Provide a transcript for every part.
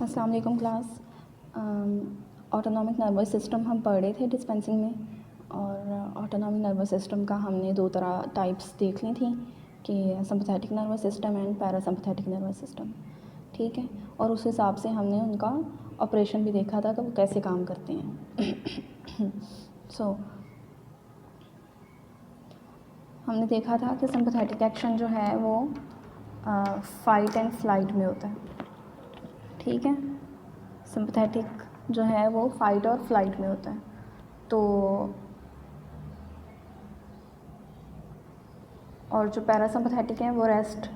अस्सलाम वालेकुम class. Autonomic nervous system हम पढ़ रहे थे डिस्पेंसिंग में, और ऑटोनॉमिक नर्वस सिस्टम का हमने दो तरह टाइप्स देख ली थी कि sympathetic nervous system and parasympathetic nervous system. ठीक है, और उस हिसाब से हमने उनका ऑपरेशन भी देखा था कि वो कैसे काम करते हैं। सो हमने देखा था कि सिंपैथेटिक एक्शन जो है वो फाइट एंड फ्लाइट में होता है। ठीक है, सिंपैथेटिक जो है वो फाइट और फ्लाइट में होता है। तो और जो पैरासिम्पैथेटिक है वो रेस्ट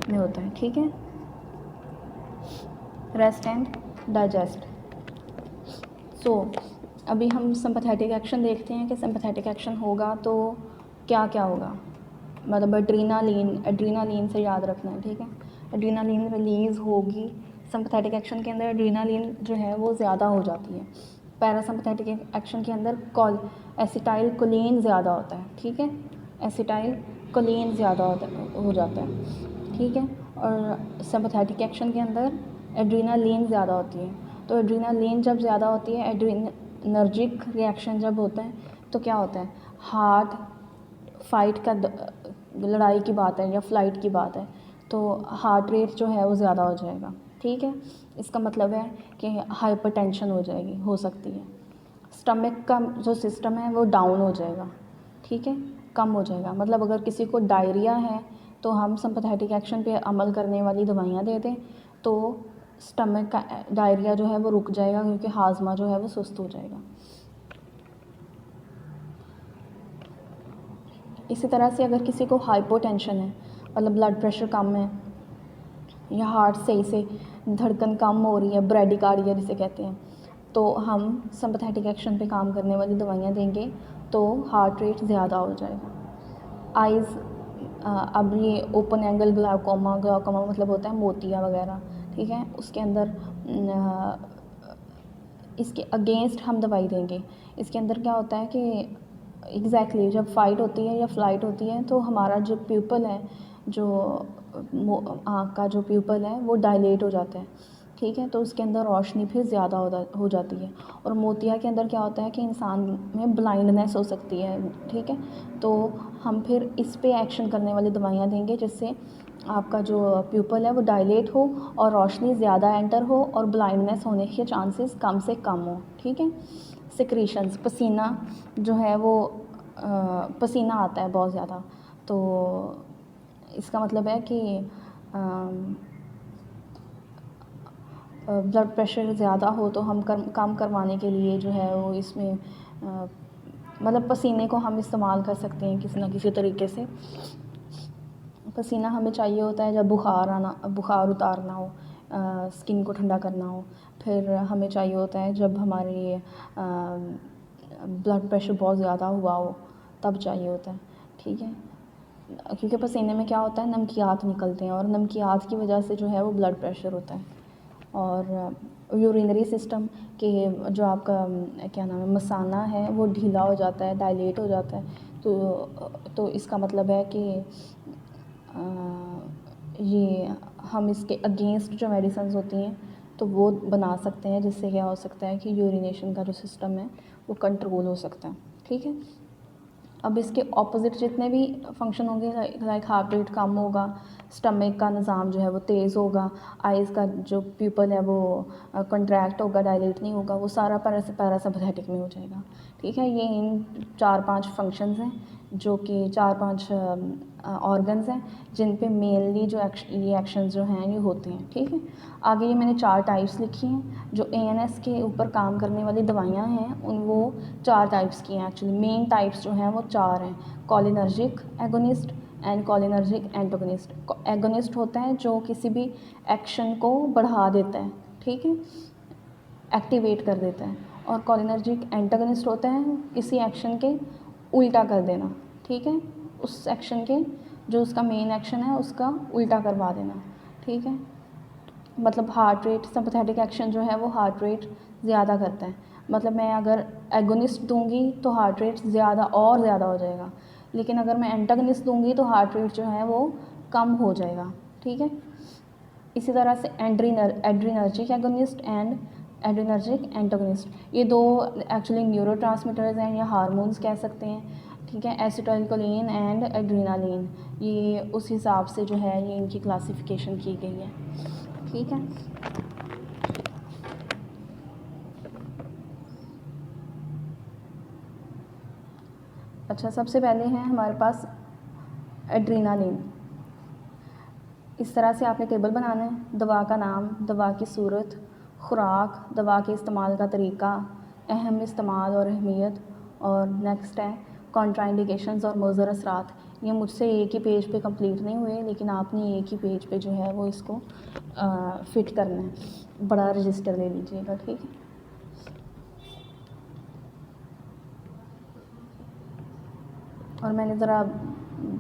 में होता है। ठीक है, रेस्ट एंड डाइजेस्ट। सो अभी हम सिंपैथेटिक एक्शन देखते हैं कि सिंपैथेटिक एक्शन होगा तो क्या क्या होगा। मतलब एड्रीनालीन से याद रखना है। ठीक है, एड्रीनालीन रिलीज़ होगी। सिंपैथेटिक एक्शन के अंदर एड्रीनालीन जो है वो ज़्यादा हो जाती है। पैरासिम्पैथेटिक एक्शन के अंदर एसिटाइल कोलिन ज़्यादा होता है। ठीक है, एसिटाइल कोलिन ज़्यादा हो जाता है। ठीक है, और सिंपैथेटिक एक्शन के अंदर एड्रीनालीन ज़्यादा होती है। तो एड्रीनालीन जब ज़्यादा होती है, एड्रीनर्जिक रिएक्शन जब होता है तो क्या होता है, हार्ट फाइट का लड़ाई की बात है या फ्लाइट की बात है तो हार्ट रेट जो है वो ज़्यादा हो जाएगा। ठीक है, इसका मतलब है कि हाइपरटेंशन हो सकती है। स्टमक का जो सिस्टम है वो डाउन हो जाएगा। ठीक है, कम हो जाएगा। मतलब अगर किसी को डायरिया है तो हम सिंपैथेटिक एक्शन पे अमल करने वाली दवाइयाँ दे दें तो स्टमक का डायरिया जो है वो रुक जाएगा, क्योंकि हाजमा जो है वो सुस्त हो जाएगा। इसी तरह से अगर किसी को हाइपोटेंशन है, मतलब ब्लड प्रेशर कम है या हार्ट सही से धड़कन कम हो रही है, ब्रेडिकार्डिया जिसे कहते हैं, तो हम सिंपैथेटिक एक्शन पे काम करने वाली दवाइयाँ देंगे तो हार्ट रेट ज़्यादा हो जाएगा। आइज़ अब ये ओपन एंगल ग्लाउकोमा मतलब होता है मोतिया वगैरह। ठीक है, उसके अंदर इसके अगेंस्ट हम दवाई देंगे। इसके अंदर क्या होता है कि एग्जैक्टली जब फाइट होती है या फ्लाइट होती है तो हमारा जो प्यूपल है, जो आँख का जो प्यूपल है वो डायलेट हो जाता है। ठीक है, तो उसके अंदर रोशनी फिर ज़्यादा हो जाती है। और मोतिया के अंदर क्या होता है कि इंसान में ब्लाइंडनेस हो सकती है। ठीक है, तो हम फिर इस पे एक्शन करने वाली दवाइयाँ देंगे जिससे आपका जो प्यूपल है वो डायलेट हो और रोशनी ज़्यादा एंटर हो और ब्लाइंडनेस होने के चांसेस कम से कम हो। ठीक है, सिक्रीशंस, पसीना जो है वो पसीना आता है बहुत ज़्यादा, तो इसका मतलब है कि ब्लड प्रेशर ज़्यादा हो तो हम काम करवाने के लिए जो है वो इसमें मतलब पसीने को हम इस्तेमाल कर सकते हैं किसी ना किसी तरीके से। पसीना हमें चाहिए होता है जब बुखार उतारना हो, स्किन को ठंडा करना हो। फिर हमें चाहिए होता है जब हमारे ब्लड प्रेशर बहुत ज़्यादा हुआ हो, तब चाहिए होता है। ठीक है, क्योंकि पसीने में क्या होता है, नमकियात निकलते हैं और नमकियात की वजह से जो है वो ब्लड प्रेशर होता है। और यूरिनरी सिस्टम के जो आपका क्या नाम है, मसाना है वो ढीला हो जाता है, डायलेट हो जाता है। तो इसका मतलब है कि ये हम इसके अगेंस्ट जो मेडिसिन्स होती हैं तो वो बना सकते हैं, जिससे क्या हो सकता है कि यूरिनेशन का जो सिस्टम है वो कंट्रोल हो सकता है। ठीक है, अब इसके ऑपोजिट जितने भी फंक्शन होंगे, लाइक हार्ट रेट कम होगा, स्टमक का निज़ाम जो है वो तेज़ होगा, आइज़ का जो प्यूपल है वो कंट्रैक्ट होगा, डायलेट नहीं होगा, वो सारा पैरासिम्पैथेटिक में हो जाएगा। ठीक है, ये इन 4-5 फंक्शंस हैं जो कि 4-5 ऑर्गन्स हैं जिन पे मेनली जो ये एक्शंस जो हैं ये होते हैं। ठीक है, आगे ये मैंने 4 टाइप्स लिखी हैं। जो ANS के ऊपर काम करने वाली दवाइयाँ हैं वो 4 टाइप्स की हैं। एक्चुअली मेन टाइप्स जो हैं वो 4 हैं, cholinergic agonist and cholinergic antagonist. Agonist होता है जो किसी भी एक्शन को बढ़ा देता है, ठीक है, एक्टिवेट कर देता है। और कोलिनर्जिक एंटागोनिस्ट होता है किसी एक्शन के उल्टा कर देना। ठीक है, उस एक्शन के जो उसका मेन एक्शन है उसका उल्टा करवा देना। ठीक है, मतलब हार्ट रेट, सिंपैथेटिक एक्शन जो है वो हार्ट रेट ज़्यादा करता है। मतलब मैं अगर एगोनिस्ट दूंगी तो हार्ट रेट ज़्यादा हो जाएगा, लेकिन अगर मैं एंटागोनिस्ट दूंगी तो हार्ट रेट जो है वो कम हो जाएगा। ठीक है, इसी तरह से adrenergic agonist and adrenergic antagonist, ये दो एक्चुअली न्यूरोट्रांसमीटर्स हैं या हार्मोन्स कह सकते हैं, ठीक है। एसिटाइलकोलिन एंड एड्रीनालिन, ये उस हिसाब से जो है ये इनकी क्लासिफिकेशन की गई है, ठीक है। अच्छा, सबसे पहले है हमारे पास एड्रीनालिन। इस तरह से आपने टेबल बनाना है, दवा का नाम, दवा की सूरत, खुराक, दवा के इस्तेमाल का तरीका, अहम इस्तेमाल और अहमियत, और नेक्स्ट है कॉन्ट्राइंडिकेशंस और मुज़र असरात। ये मुझसे एक ही पेज पे कंप्लीट नहीं हुए, लेकिन आपने एक ही पेज पे जो है वो इसको फिट करना है। बड़ा रजिस्टर ले लीजिएगा, ठीक है। और मैंने ज़रा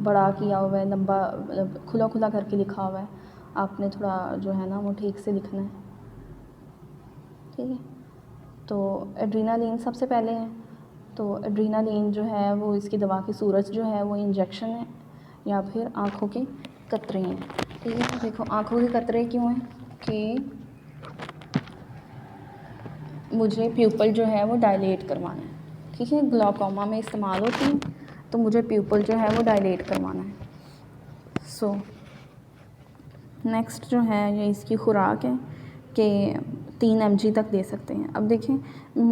बड़ा किया हुआ है, लंबा मतलब खुला खुला करके लिखा हुआ है, आपने थोड़ा जो है ना वो ठीक से लिखना है, ठीक है। तो एड्रीनालिन सबसे पहले है, तो एड्रीनालिन जो है वो इसकी दवा की सूरत जो है वो इंजेक्शन है या फिर आँखों के कतरे हैं, ठीक है। देखो आँखों के कतरे क्यों हैं कि मुझे प्यूपल जो है वो डायलेट करवाना है, ठीक है। ग्लाकोमा में इस्तेमाल होती है, तो मुझे प्यूपल जो है वो डायलेट करवाना है। सो नेक्स्ट जो है ये इसकी खुराक है कि 3 mg तक दे सकते हैं। अब देखें,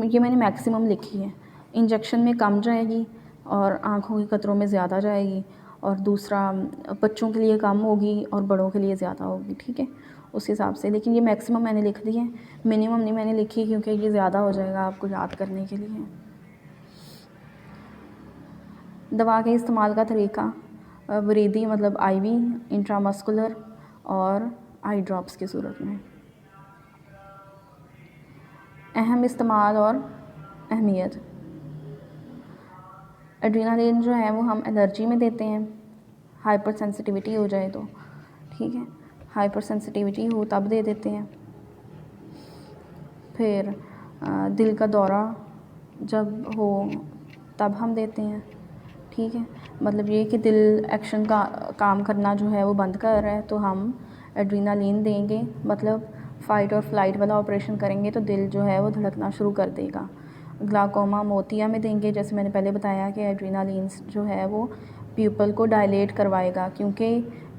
ये मैंने मैक्सिमम लिखी है, इंजेक्शन में कम जाएगी और आँखों के कतरों में ज़्यादा जाएगी, और दूसरा बच्चों के लिए कम होगी और बड़ों के लिए ज़्यादा होगी, ठीक है, उस हिसाब से। लेकिन ये मैक्सिमम मैंने लिख दी है, मिनिमम नहीं मैंने लिखी, क्योंकि ये ज़्यादा हो जाएगा आपको याद करने के लिए। दवा के इस्तेमाल का तरीका, वरीदी मतलब IV, इंट्रामस्कुलर और आई ड्रॉप्स की सूरत में। अहम इस्तेमाल और अहमियत, एड्रीनालिन जो है वो हम एलर्जी में देते हैं, हाइपर सेंसिटिविटी हो जाए तो, ठीक है, हाइपर सेंसिटिविटी हो तब दे देते हैं। फिर दिल का दौरा जब हो तब हम देते हैं, ठीक है। मतलब ये कि दिल एक्शन का काम करना जो है वो बंद कर रहा है तो हम एड्रीनालिन देंगे, मतलब फ़ाइट और फ्लाइट वाला ऑपरेशन करेंगे तो दिल जो है वो धड़कना शुरू कर देगा। ग्लाकोमा मोतिया में देंगे, जैसे मैंने पहले बताया कि एड्रीनालिन जो है वो प्यूपल को डायलेट करवाएगा, क्योंकि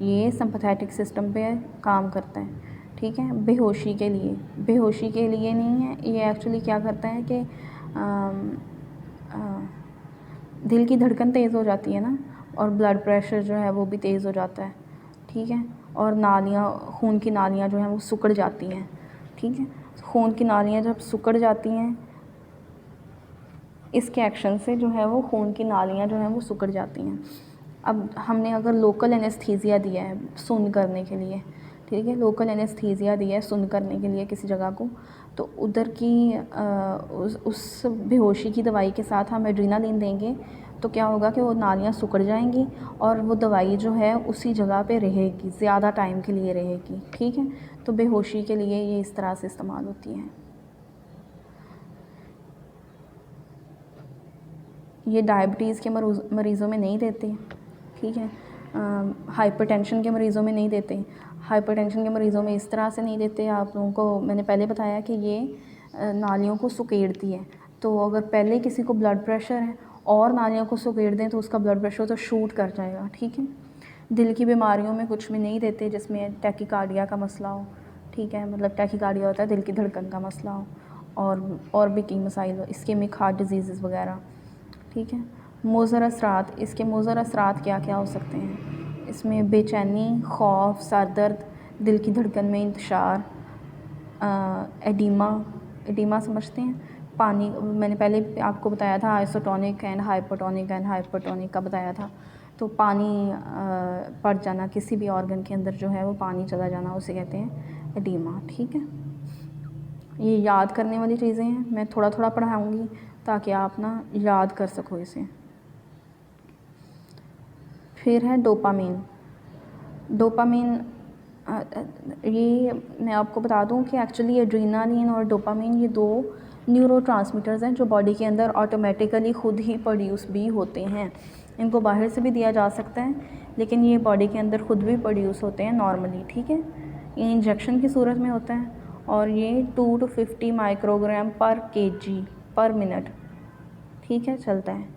ये सिंपैथेटिक सिस्टम पे काम करता है, ठीक है। बेहोशी के लिए नहीं है, ये एक्चुअली क्या करता है कि दिल की धड़कन तेज़ हो जाती है ना, और ब्लड प्रेशर जो है वो भी तेज़ हो जाता है, ठीक है। और नालियाँ, खून की नालियाँ जो हैं वो सिकुड़ जाती हैं, ठीक है। खून की नालियाँ जब सिकुड़ जाती हैं, इसके एक्शन से जो है वो खून की नालियाँ जो हैं वो सिकुड़ जाती हैं। अब हमने अगर लोकल एनेस्थीसिया दिया है सुन्न करने के लिए, ठीक है, लोकल एनेस्थीसिया दिया है सुन्न करने के लिए किसी जगह को, तो उधर की उस बेहोशी की दवाई के साथ हम एड्रीनालिन देंगे तो क्या होगा कि वो नालियाँ सिकुड़ जाएंगी और वो दवाई जो है उसी जगह पे रहेगी, ज़्यादा टाइम के लिए रहेगी, ठीक है। तो बेहोशी के लिए ये इस तरह से इस्तेमाल होती है। ये डायबिटीज़ के मरीज़ों में नहीं देते, ठीक है। हाइपरटेंशन के मरीज़ों में नहीं देते, हाइपरटेंशन के मरीज़ों में इस तरह से नहीं देते। आप लोगों को मैंने पहले बताया कि ये नालियों को सुकेड़ती है, तो अगर पहले किसी को ब्लड प्रेशर है और नालियों को सुकेड़ दें तो उसका ब्लड प्रेशर तो शूट कर जाएगा, ठीक है। दिल की बीमारियों में कुछ भी नहीं देते जिसमें टैकीकार्डिया का मसला हो, ठीक है, मतलब टैकीकार्डिया होता है दिल की धड़कन का मसला हो, और भी कई मसाइल हो, इस्केमिक हार्ट डिजीज़ वगैरह, ठीक है। मुज़र असरात, इसके मुज़र असरात क्या क्या हो सकते हैं, इसमें बेचैनी, खौफ, सर दर्द, दिल की धड़कन में इंतशार, एडीमा समझते हैं, पानी, मैंने पहले आपको बताया था आइसोटोनिक एंड हाइपरटोनिक का बताया था, तो पानी पड़ जाना, किसी भी ऑर्गन के अंदर जो है वो पानी चला जाना, उसे कहते हैं एडीमा, ठीक है। ये याद करने वाली चीज़ें हैं, मैं थोड़ा थोड़ा पढ़ाऊँगी ताकि आप ना याद कर सको इसे। फिर है डोपामीन। ये मैं आपको बता दूं कि एक्चुअली एड्रीनालिन और डोपामीन ये दो न्यूरोट्रांसमीटर्स हैं जो बॉडी के अंदर ऑटोमेटिकली खुद ही प्रोड्यूस भी होते हैं। इनको बाहर से भी दिया जा सकता है, लेकिन ये बॉडी के अंदर खुद भी प्रोड्यूस होते हैं नॉर्मली, ठीक है। ये इंजेक्शन की सूरत में होता है और ये 2 to 50 माइक्रोग्राम पर केजी पर मिनट, ठीक है, चलता है।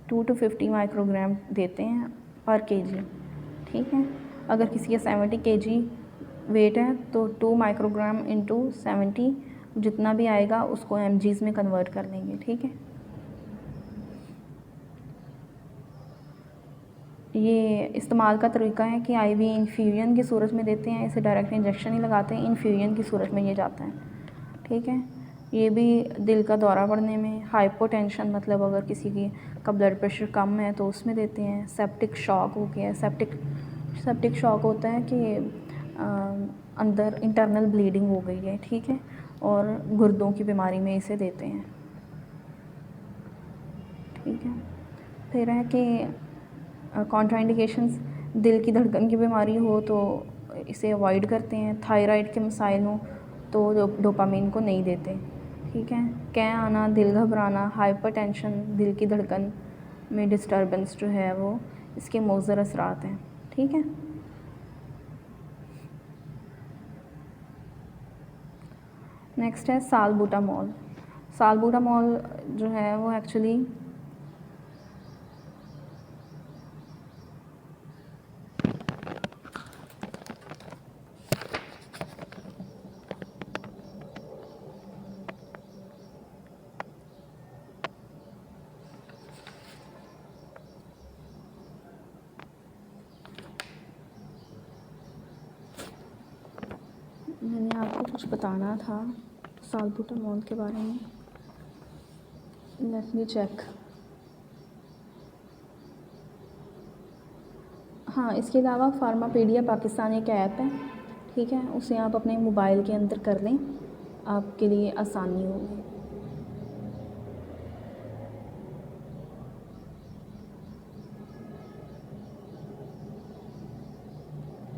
2 to 50 माइक्रोग्राम देते हैं पर केजी, ठीक है। अगर किसी का 70 केजी वेट है तो 2 माइक्रोग्राम इंटू 70 जितना भी आएगा उसको mg's में कन्वर्ट कर लेंगे, ठीक है। ये इस्तेमाल का तरीका है कि आईवी इन्फ्यूजन की सूरत में देते हैं, इसे डायरेक्ट इंजेक्शन ही लगाते हैं, इन्फ्यूजन की सूरत में ये जाता है, ठीक है। ये भी दिल का दौरा पड़ने में, हाइपोटेंशन मतलब अगर किसी की का ब्लड प्रेशर कम है तो उसमें देते हैं। सेप्टिक शॉक हो गया, सेप्टिक शॉक होता है कि अंदर इंटरनल ब्लीडिंग हो गई है, ठीक है, और गुर्दों की बीमारी में इसे देते हैं, ठीक है। फिर है कि कॉन्ट्राइंडिकेशंस, दिल की धड़कन की बीमारी हो तो इसे अवॉइड करते हैं। थायराइड के मसाइल हों तो डोपामिन को नहीं देते, ठीक है। कै आना, दिल घबराना, हाइपरटेंशन, दिल की धड़कन में डिस्टर्बेंस जो है वो इसके मौज़र असरात हैं, ठीक है। नेक्स्ट है सालबुटामॉल। सालबुटामॉल जो है वो एक्चुअली मैंने आपको कुछ बताना था सालबुटामॉल के बारे में, लेट मी चेक। हाँ, इसके अलावा फार्मापीडिया पाकिस्तान एक ऐप है, ठीक है, उसे आप अपने मोबाइल के अंदर कर लें, आपके लिए आसानी होगी।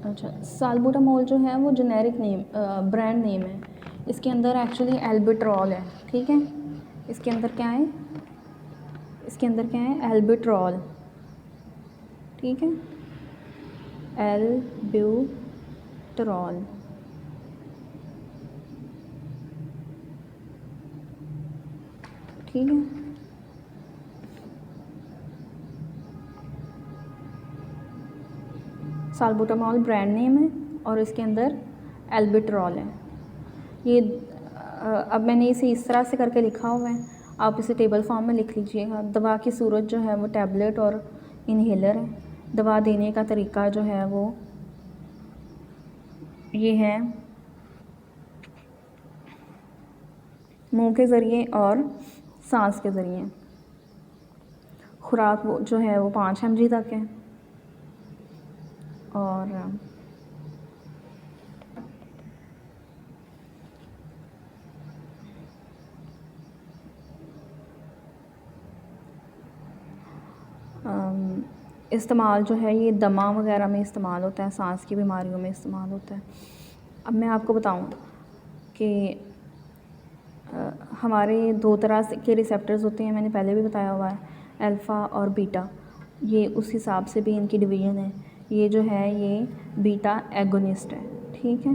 अच्छा, सालबुटामॉल जो है वो जेनेरिक नेम ब्रांड नेम है। इसके अंदर एक्चुअली एल्बिट्रॉल है, ठीक है। इसके अंदर क्या है, इसके अंदर क्या है, एल्बिट्रॉल, ठीक है, एल्ब्यूट्रॉल, ठीक है। सालबुटामॉल ब्रांड नेम है और इसके अंदर एल्बिट्रॉल है। ये अब मैंने इसे इस तरह से करके लिखा हुआ है, आप इसे टेबल फॉर्म में लिख लीजिएगा। दवा की सूरत जो है वो टैबलेट और इन्हेलर है। दवा देने का तरीका जो है वो ये है, मुंह के ज़रिए और सांस के ज़रिए। खुराक वो जो है वो 5 mg तक है और इस्तेमाल जो है ये दमा वगैरह में इस्तेमाल होता है, सांस की बीमारियों में इस्तेमाल होता है। अब मैं आपको बताऊं कि हमारे 2 तरह से के रिसेप्टर्स होते हैं, मैंने पहले भी बताया हुआ है, अल्फ़ा और बीटा। ये उस हिसाब से भी इनकी डिवीज़न है। ये जो है ये बीटा एगोनिस्ट है, ठीक है,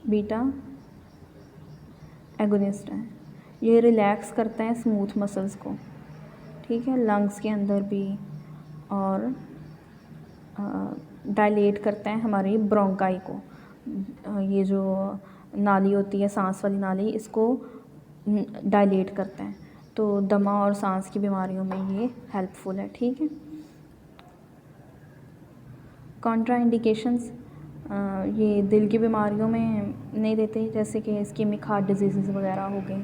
बीटा एगोनिस्ट है। ये रिलैक्स करता है स्मूथ मसल्स को, ठीक है, लंग्स के अंदर भी, और डायलेट करता है हमारी ब्रोंकाई को। ये जो नाली होती है, सांस वाली नाली, इसको डायलेट करता है, तो दमा और सांस की बीमारियों में ये हेल्पफुल है, ठीक है। कॉन्ट्राइंडिकेशंस, ये दिल की बीमारियों में नहीं देते, जैसे कि इस्केमिक हार्ट डिजीज़ वगैरह हो गई।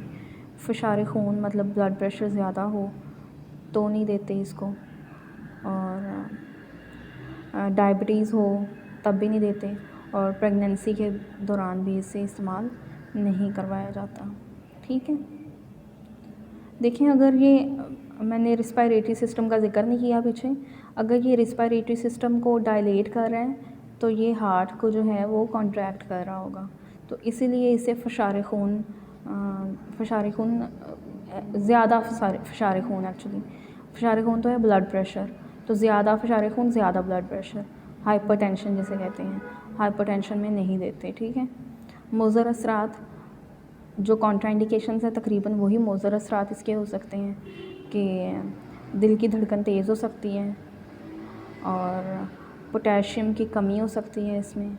फ़िशार खून मतलब ब्लड प्रेशर ज़्यादा हो तो नहीं देते इसको, और डायबिटीज़ हो तब भी नहीं देते, और प्रेगनेंसी के दौरान भी इसे इस्तेमाल नहीं करवाया जाता, ठीक है। देखिए, अगर ये मैंने रिस्पायरेटरी सिस्टम का ज़िक्र नहीं किया पीछे, अगर ये रिस्पायरेटरी सिस्टम को डायलेट कर रहा है तो ये हार्ट को जो है वो कॉन्ट्रैक्ट कर रहा होगा, तो इसीलिए इसे फ़िशार खून ज़्यादा फ़िशार खून एक्चुअली फ़िशार खून तो है ब्लड प्रेशर, तो ज़्यादा फ़िशार खून ज़्यादा ब्लड प्रेशर, हाइपरटेंशन जिसे कहते हैं, हाइपरटेंशन में नहीं देते, ठीक है। मुज़र असरात जो कॉन्ट्राइंडिकेशंस है तकरीबन वही मुज़र असरात इसके हो सकते हैं कि दिल की धड़कन तेज़ हो सकती है और पोटेशियम की कमी हो सकती है, इसमें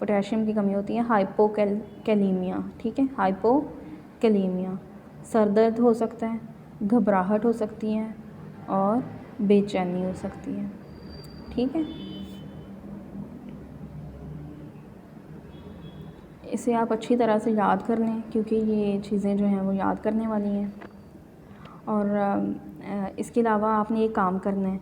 पोटेशियम की कमी होती है, हाइपोकैलीमिया, ठीक है, हाइपोकैलीमिया, सर दर्द हो सकता है, घबराहट हो सकती है और बेचैनी हो सकती है, ठीक है। इसे आप अच्छी तरह से याद कर लें क्योंकि ये चीज़ें जो हैं वो याद करने वाली हैं। और इसके अलावा आपने एक काम करना है,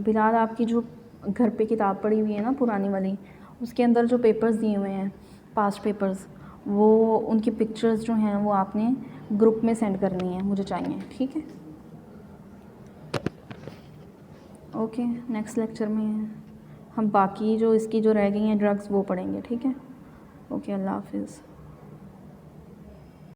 बिलाल आपकी जो घर पे किताब पड़ी हुई है ना पुरानी वाली, उसके अंदर जो पेपर्स दिए हुए हैं पास्ट पेपर्स, वो उनकी पिक्चर्स जो हैं वो आपने ग्रुप में सेंड करनी है, मुझे चाहिए, ठीक है। ओके, नेक्स्ट लेक्चर में हम बाकी जो इसकी जो रह गई हैं ड्रग्स वो पढ़ेंगे, ठीक है। ओके, अल्लाह हाफिज़।